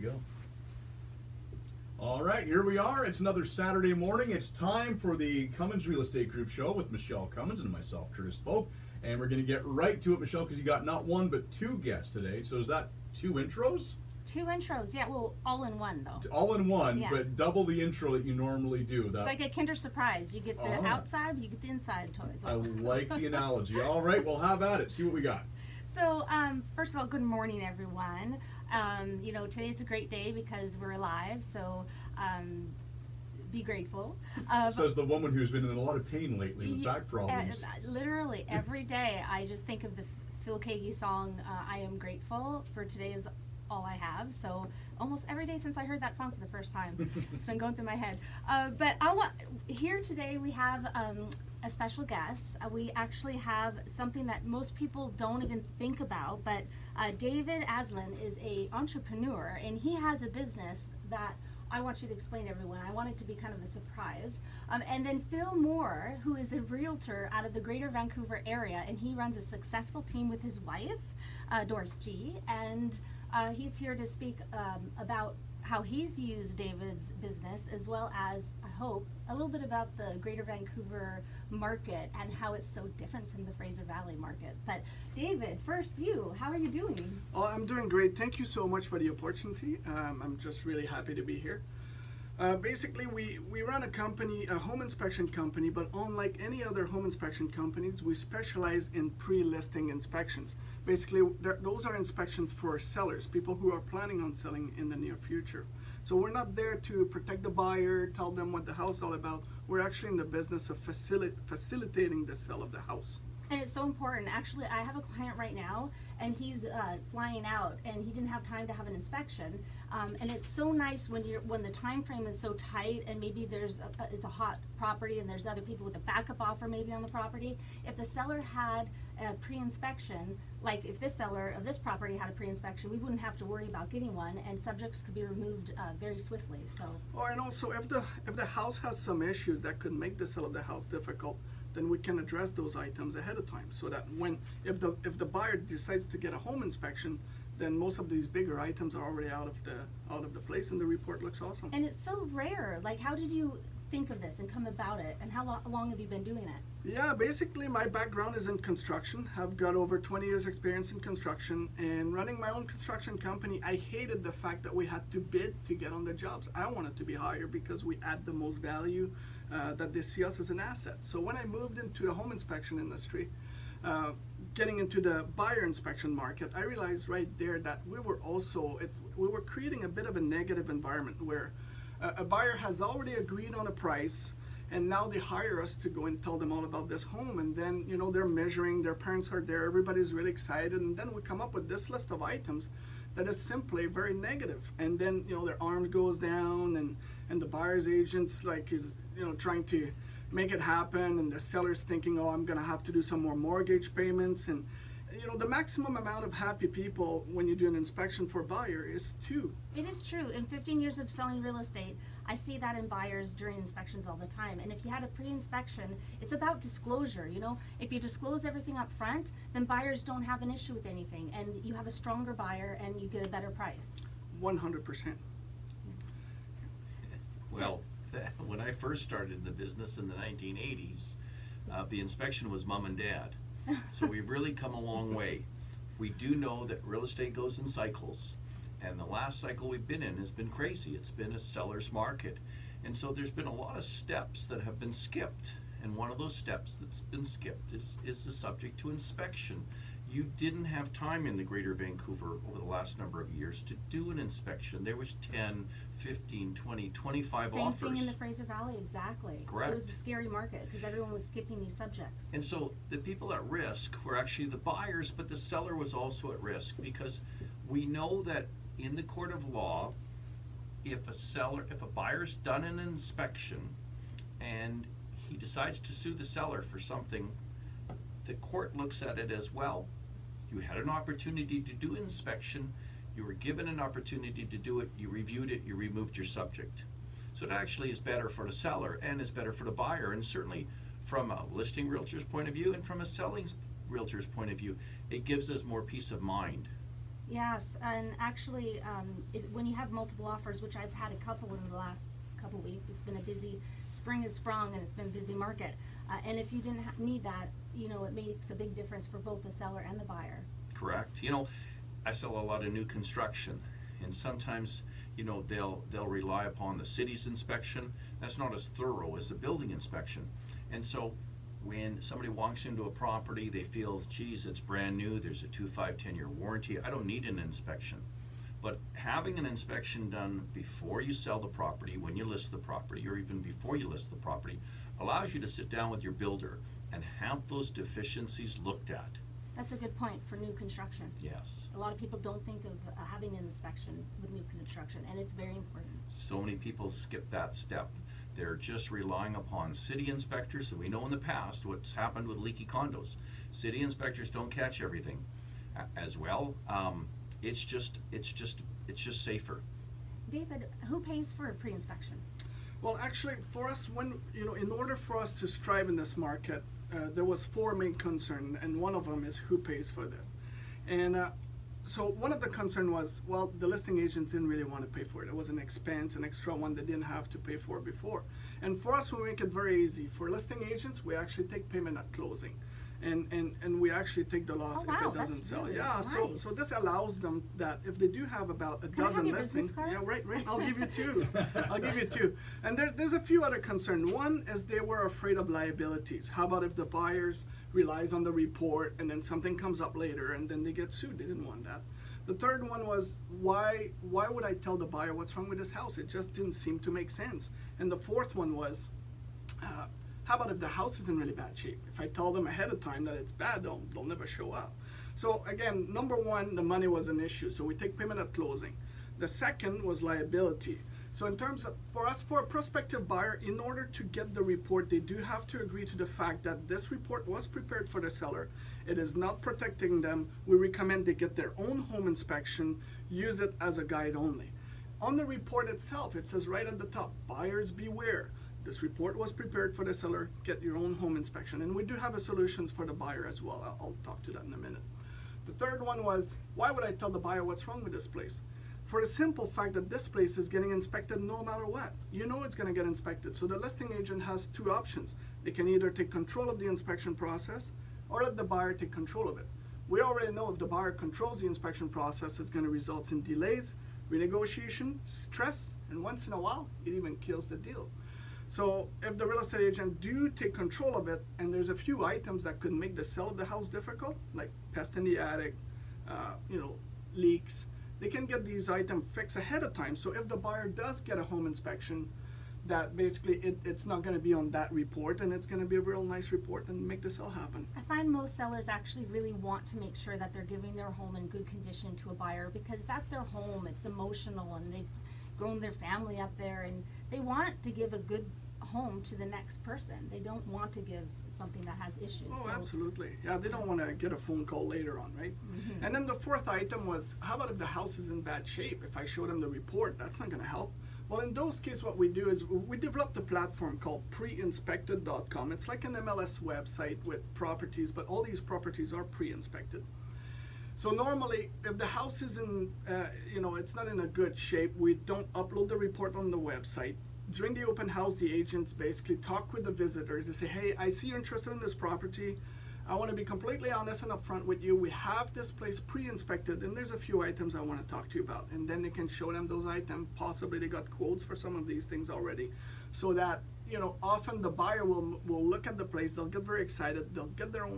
we go. All right, here we are. It's another Saturday morning. It's time for the Cummins Real Estate Group show with Michelle Cummins and myself, Curtis Pope. And we're going to get right to it, Michelle, because you got not one but two guests today. So is that two intros? Two intros, yeah. Well, all in one though. All in one, Yeah. but double the intro that you normally do. It's like a Kinder Surprise. You get the outside, you get the inside toys. I like the analogy. All right, well, have at it. See what we got. So, first of all, good morning, everyone. Today's a great day because we're alive, so be grateful. Says the woman who's been in a lot of pain lately with back problems. Literally, every day I just think of the Phil Keaggy song, I Am Grateful, for today is all I have. So almost every day since I heard that song for the first time, it's been going through my head. But here today we have a special guest. We actually have something that most people don't even think about, but David Aslan is an entrepreneur, and he has a business that I want you to explain to everyone. I want it to be kind of a surprise. And then Phil Moore, who is a realtor out of the Greater Vancouver area, and he runs a successful team with his wife, Doris G. And he's here to speak about how he's used David's business, as well as, I hope, a little bit about the Greater Vancouver market and how it's so different from the Fraser Valley market. But David, first how are you doing? Oh, I'm doing great. Thank you so much for the opportunity. I'm just really happy to be here. Basically, we run a company, a home inspection company, but unlike any other home inspection companies, we specialize in pre-listing inspections. Basically, those are inspections for sellers, people who are planning on selling in the near future. So we're not there to protect the buyer, tell them what the house is all about. We're actually in the business of facilitating the sale of the house. And it's so important. Actually, I have a client right now, and he's flying out, and he didn't have time to have an inspection. And it's so nice when the time frame is so tight, and maybe it's a hot property, and there's other people with a backup offer maybe on the property. If the seller had a pre-inspection, like if this seller of this property had a pre-inspection, we wouldn't have to worry about getting one, and subjects could be removed very swiftly. So. And also, if the house has some issues that could make the sale of the house difficult, then we can address those items ahead of time, so that if the buyer decides to get a home inspection, then most of these bigger items are already out of the place, and the report looks awesome. And it's so rare. Like, how did you think of this and come about it, and how long have you been doing it? Yeah, basically my background is in construction. I've got over 20 years experience in construction, and running my own construction company, I hated the fact that we had to bid to get on the jobs. I wanted to be higher because we add the most value, that they see us as an asset. So when I moved into the home inspection industry, getting into the buyer inspection market, I realized right there that we were creating a bit of a negative environment where a buyer has already agreed on a price, and now they hire us to go and tell them all about this home, and then they're measuring, their parents are there, everybody's really excited, and then we come up with this list of items that is simply very negative. And then their arm goes down, and the buyer's agent's is trying to make it happen, and the seller's thinking, oh, I'm gonna have to do some more mortgage payments. And the maximum amount of happy people when you do an inspection for a buyer is 2. It is true. In 15 years of selling real estate, I see that in buyers during inspections all the time. And if you had a pre-inspection, it's about disclosure. If you disclose everything up front, then buyers don't have an issue with anything, and you have a stronger buyer, and you get a better price. 100%. Well, when I first started in the business in the 1980s, the inspection was mom and dad. So we've really come a long way. We do know that real estate goes in cycles, and the last cycle we've been in has been crazy. It's been a seller's market. And so there's been a lot of steps that have been skipped. And one of those steps that's been skipped is the subject to inspection. You didn't have time in the Greater Vancouver over the last number of years to do an inspection. There was 10, 15, 20, 25 Same offers. thing in the Fraser Valley, exactly. Correct. It was a scary market because everyone was skipping these subjects. And so the people at risk were actually the buyers, but the seller was also at risk, because we know that in the court of law, if a buyer's done an inspection and he decides to sue the seller for something, the court looks at it as, well, you had an opportunity to do inspection, you were given an opportunity to do it, you reviewed it, you removed your subject. So it actually is better for the seller and is better for the buyer, and certainly from a listing realtor's point of view and from a selling realtor's point of view, it gives us more peace of mind. Yes, and actually, when you have multiple offers, which I've had a couple in the last couple weeks, it's been a busy, spring is sprung and it's been a busy market. And if you didn't need that, it makes a big difference for both the seller and the buyer. Correct. I sell a lot of new construction, and sometimes, they'll rely upon the city's inspection. That's not as thorough as the building inspection. And so when somebody walks into a property, they feel, geez, it's brand new, there's a 2, 5, 10-year warranty, I don't need an inspection. But having an inspection done before you sell the property, when you list the property, or even before you list the property, allows you to sit down with your builder and have those deficiencies looked at. That's a good point for new construction. Yes. A lot of people don't think of having an inspection with new construction, and it's very important. So many people skip that step. They're just relying upon city inspectors, and we know in the past what's happened with leaky condos. City inspectors don't catch everything as well. It's just safer. David, who pays for a pre-inspection? Well, actually, for us, in order for us to strive in this market, there was 4 main concerns, and one of them is who pays for this. And so one of the concern was, well, the listing agents didn't really want to pay for it. It was an expense, an extra one they didn't have to pay for before. And for us, we make it very easy. For listing agents, we actually take payment at closing. And we actually take the loss if it doesn't sell. Really yeah, nice. so this allows them that if they do have about a Can I have dozen your listings, business card? yeah, right. I'll give you 2. I'll give you 2. And there's a few other concerns. One is they were afraid of liabilities. How about if the buyers relies on the report and then something comes up later and then they get sued? They didn't want that. The third one was, why would I tell the buyer what's wrong with this house? It just didn't seem to make sense. And the fourth one was, how about if the house is in really bad shape? If I tell them ahead of time that it's bad, they'll never show up. So again, number one, the money was an issue. So we take payment at closing. The second was liability. So in terms of, for a prospective buyer, in order to get the report, they do have to agree to the fact that this report was prepared for the seller. It is not protecting them. We recommend they get their own home inspection, use it as a guide only. On the report itself, it says right at the top, buyers beware. This report was prepared for the seller, get your own home inspection. And we do have a solutions for the buyer as well. I'll talk to that in a minute. The third one was, why would I tell the buyer what's wrong with this place? For the simple fact that this place is getting inspected no matter what. It's going to get inspected. So the listing agent has 2 options. They can either take control of the inspection process or let the buyer take control of it. We already know if the buyer controls the inspection process, it's going to result in delays, renegotiation, stress, and once in a while, it even kills the deal. So if the real estate agent do take control of it, and there's a few items that could make the sale of the house difficult, like pest in the attic, leaks, they can get these items fixed ahead of time. So if the buyer does get a home inspection, that basically it's not going to be on that report, and it's going to be a real nice report and make the sale happen. I find most sellers actually really want to make sure that they're giving their home in good condition to a buyer, because that's their home. It's emotional, and they've grown their family up there, and they want to give a good home to the next person. They don't want to give something that has issues. Oh, so. absolutely. Yeah, they don't want to get a phone call later on, right? Mm-hmm. And then the fourth item was, how about if the house is in bad shape? If I show them the report, that's not going to help. Well, in those cases, what we do is we developed a platform called preinspected.com. It's like an MLS website with properties, but all these properties are pre-inspected. So normally, if the house is in, it's not in a good shape, we don't upload the report on the website. During the open house, the agents basically talk with the visitors. They say, hey, I see you're interested in this property. I want to be completely honest and upfront with you. We have this place pre-inspected, and there's a few items I want to talk to you about. And then they can show them those items. Possibly they got quotes for some of these things already. So that, often the buyer will look at the place. They'll get very excited. They'll get their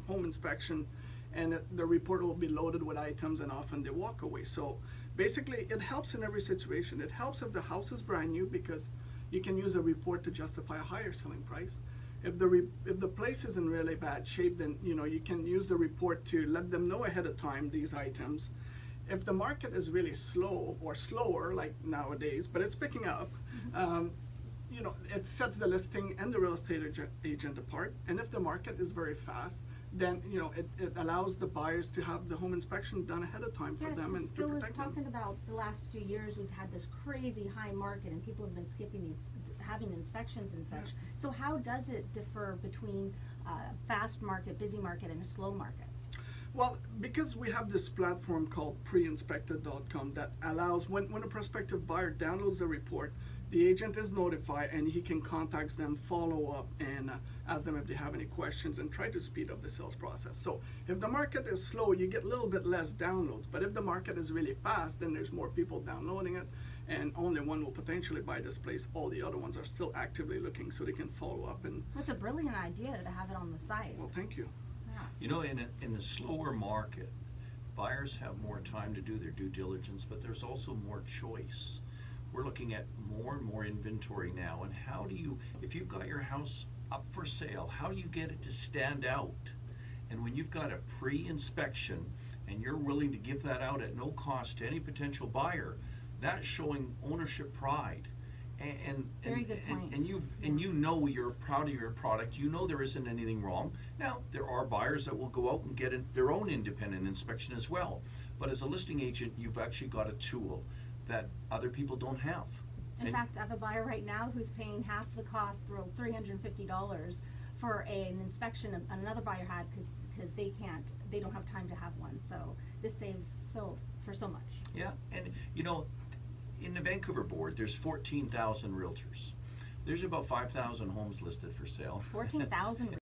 home inspection, and the report will be loaded with items, and often they walk away. So basically, it helps in every situation. It helps if the house is brand new, because you can use a report to justify a higher selling price. If the place is in really bad shape, then you can use the report to let them know ahead of time these items. If the market is really slow or slower, like nowadays, but it's picking up, it sets the listing and the real estate agent apart. And if the market is very fast, then it allows the buyers to have the home inspection done ahead of time for them and to Phil was protect them. talking about the last few years, we've had this crazy high market, and people have been skipping having inspections and such. So how does it differ between fast market, busy market, and a slow market? Well, because we have this platform called preinspected.com that allows when a prospective buyer downloads the report, the agent is notified and he can contact them, follow up, and ask them if they have any questions and try to speed up the sales process. So if the market is slow, you get a little bit less downloads. But if the market is really fast, then there's more people downloading it, and only one will potentially buy this place. All the other ones are still actively looking, so they can follow up. And That's a brilliant idea to have it on the site. well, thank you. Yeah. You know, in a slower market, buyers have more time to do their due diligence, but there's also more choice. We're looking at more and more inventory now, and how do you, if you've got your house up for sale, how do you get it to stand out? And when you've got a pre-inspection and you're willing to give that out at no cost to any potential buyer, that's showing ownership pride. Very good point. And you know you're proud of your product. You know there isn't anything wrong. Now there are buyers that will go out and get their own independent inspection as well. But as a listing agent, you've actually got a tool that other people don't have. In fact, I have a buyer right now who's paying half the cost, through $350 for an inspection another buyer had because they don't have time to have one. So this saves for so much. Yeah, and you know, in the Vancouver board, there's 14,000 realtors. There's about 5,000 homes listed for sale. 14,000